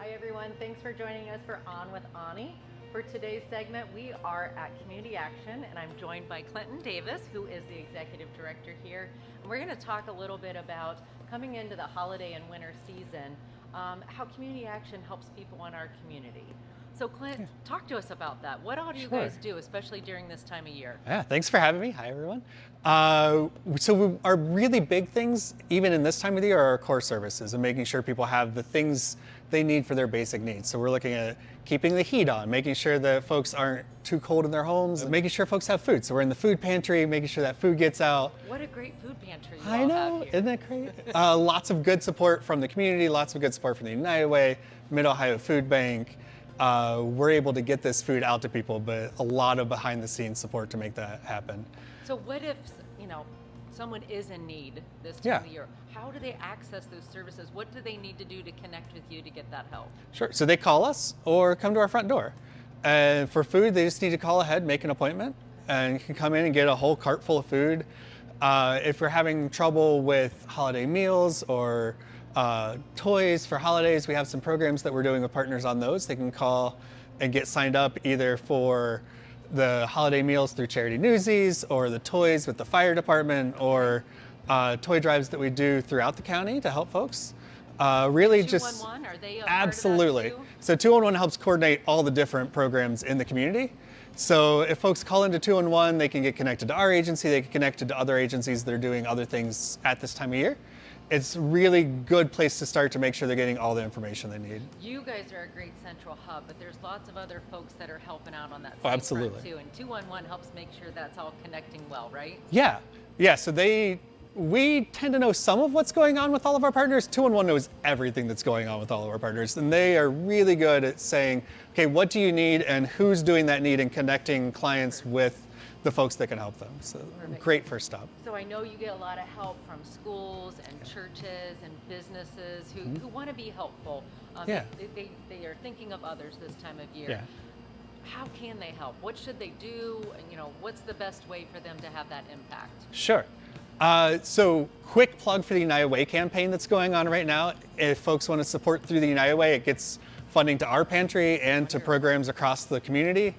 Hi everyone, thanks for joining us for On with Aunie. For today's segment, we are at Community Action and I'm joined by Clinton Davis, who is the Executive Director here. And we're going to talk a little bit about coming into the holiday and winter season, how Community Action helps people in our community. So Clint, talk to us about that. What all do you guys do, especially during this time of year? Yeah, thanks for having me. Hi, everyone. Our really big things, even in this time of the year, are our core services and making sure people have the things they need for their basic needs. So we're looking at keeping the heat on, making sure that folks aren't too cold in their homes, making sure folks have food. So we're in the food pantry, making sure that food gets out. What a great food pantry you I all know, have here. isn't that great? Lots of good support from the community, lots of good support from the United Way, Mid-Ohio Food Bank. We're able to get this food out to people, but a lot of behind the scenes support to make that happen. So what if, someone is in need this time of the year? How do they access those services? What do they need to do to connect with you to get that help? Sure, so they call us or come to our front door. And for food, they just need to call ahead, make an appointment, and you can come in and get a whole cart full of food. If you're having trouble with holiday meals or toys for holidays, we have some programs that we're doing with partners on those. They can call and get signed up either for the holiday meals through Charity Newsies or the toys with the fire department or toy drives that we do throughout the county to help folks. Really just 211, are they a absolutely. part of that too? So 211 helps coordinate all the different programs in the community. So if folks call into 211, they can get connected to our agency, they get connected to other agencies that are doing other things at this time of year. It's a really good place to start to make sure they're getting all the information they need. You guys are a great central hub, but there's lots of other folks that are helping out on that same Absolutely. front too. And 211 helps make sure that's all connecting well, right? Yeah, so we tend to know some of what's going on with all of our partners. 211 knows everything that's going on with all of our partners, and they are really good at saying, okay, what do you need and who's doing that need and connecting clients with the folks that can help them. So Perfect. Great first stop. So I know you get a lot of help from schools and churches and businesses who want to be helpful. Yeah. They are thinking of others this time of year. Yeah. How can they help? What should they do? And, what's the best way for them to have that impact? Sure. So quick plug for the United Way campaign that's going on right now. If folks want to support through the United Way, it gets funding to our pantry and to programs across the community.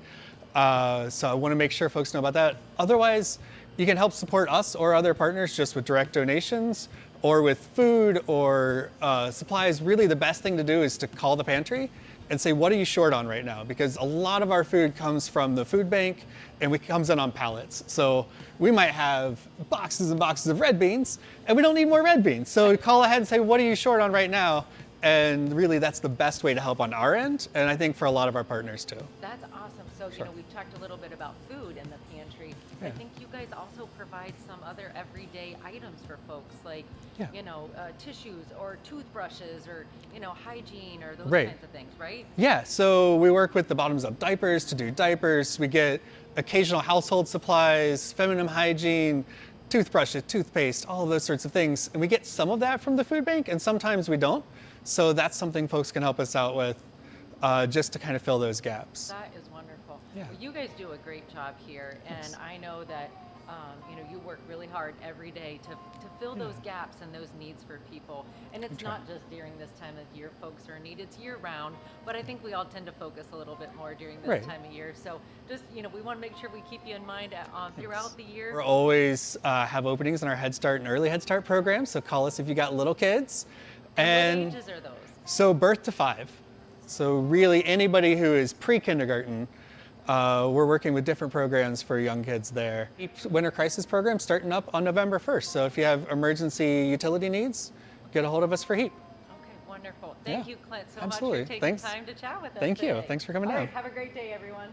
So I want to make sure folks know about that. Otherwise, you can help support us or other partners just with direct donations or with food or supplies. Really, the best thing to do is to call the pantry and say, what are you short on right now? Because a lot of our food comes from the food bank and it comes in on pallets. So we might have boxes and boxes of red beans and we don't need more red beans. So call ahead and say, what are you short on right now? And really, that's the best way to help on our end, and I think for a lot of our partners too. That's awesome. So, Sure. we've talked a little bit about food in the pantry. Yeah. I think you guys also provide some other everyday items for folks, like, Yeah. tissues or toothbrushes or, hygiene or those Right. kinds of things, right? Yeah, so we work with the bottoms up diapers to do diapers. We get occasional household supplies, feminine hygiene, toothbrushes, toothpaste, all of those sorts of things. And we get some of that from the food bank and sometimes we don't. So that's something folks can help us out with just to kind of fill those gaps. That is wonderful. Yeah. Well, you guys do a great job here, and Yes. I know that you work really hard every day to fill those gaps and those needs for people. And it's try. not just during this time of year folks are in need, it's year round, but I think we all tend to focus a little bit more during this Right. time of year. So just, we want to make sure we keep you in mind throughout the year. We're always have openings in our Head Start and Early Head Start programs, so call us if you got little kids. And what ages are those? So birth to 5. So really anybody who is pre-kindergarten, we're working with different programs for young kids there. Winter Crisis Program starting up on November 1st. So if you have emergency utility needs, get a hold of us for heat. Okay, wonderful. Thank Yeah, you, Clint, so absolutely. much for taking Thanks. time to chat with us Thank you. today. Thanks for coming All down. right, have a great day, everyone.